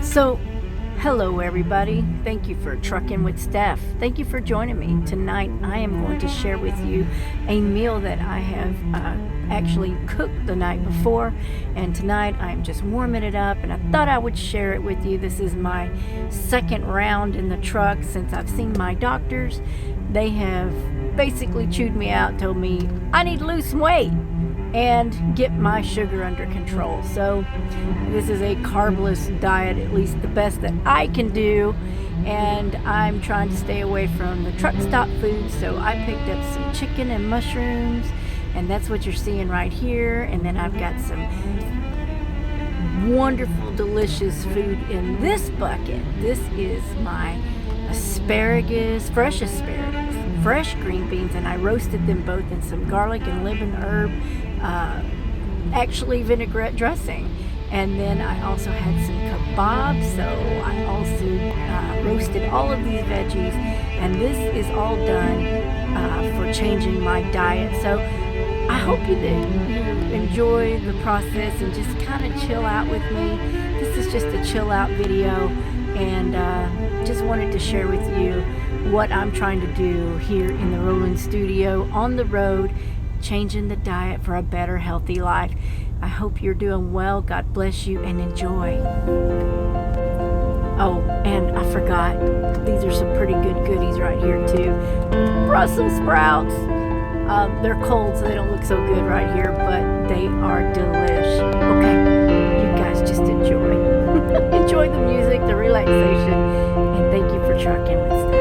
So, hello everybody. Thank you for trucking with Stef. Thank you for joining me. Tonight I am going to share with you a meal that I have actually cooked the night before, and tonight I'm just warming it up, and I thought I would share it with you. This is my second round in the truck since I've seen my doctors. They have basically chewed me out, told me I need to lose some weight and get my sugar under control. So this is a carbless diet, at least the best that I can do, and I'm trying to stay away from the truck stop food. So I picked up some chicken and mushrooms, and that's what you're seeing right here. And then I've got some wonderful, delicious food in this bucket. This is my asparagus, fresh green beans, and I roasted them both in some garlic and lemon herb, actually vinaigrette dressing. And then I also had some kebabs, so I also roasted all of these veggies, and this is all done for changing my diet. So I hope you enjoy the process and just kind of chill out with me. This is just a chill out video, and just wanted to share with you what I'm trying to do here in the Rolling Studio on the road, changing the diet for a better, healthy life. I hope you're doing well. God bless you, and enjoy. Oh, and I forgot, these are some pretty good goodies right here too. Brussels sprouts. They're cold, so they don't look so good right here, but they are delish. Okay, you guys just enjoy. Enjoy the music, the relaxation, and thank you for trucking with Stef.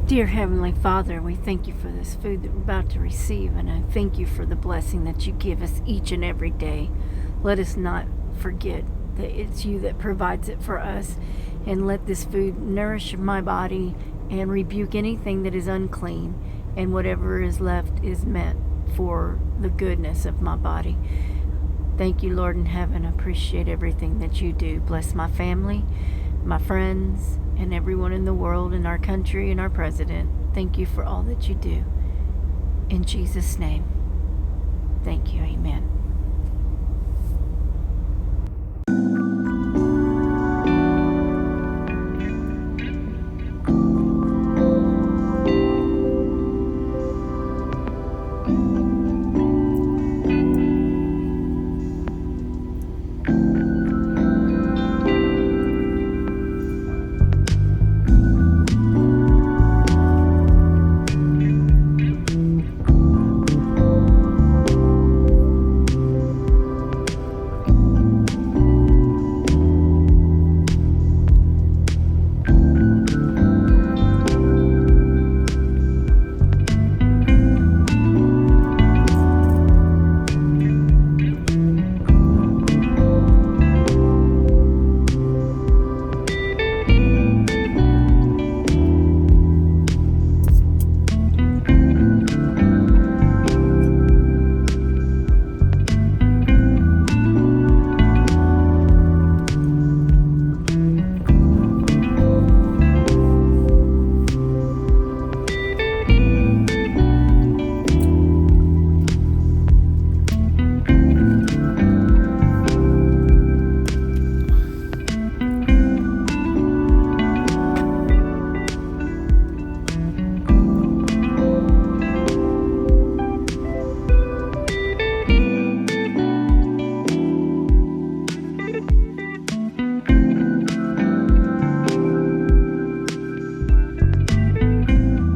Dear Heavenly Father, we thank you for this food that we're about to receive, and I thank you for the blessing that you give us each and every day. Let us not forget that it's you that provides it for us, and let this food nourish my body and rebuke anything that is unclean. and whatever is left is meant for the goodness of my body. Thank you, Lord in heaven. I appreciate everything that you do. Bless my family, my friends, and everyone in the world, in our country, and our president. Thank you for all that you do. In Jesus' name, thank you. Amen.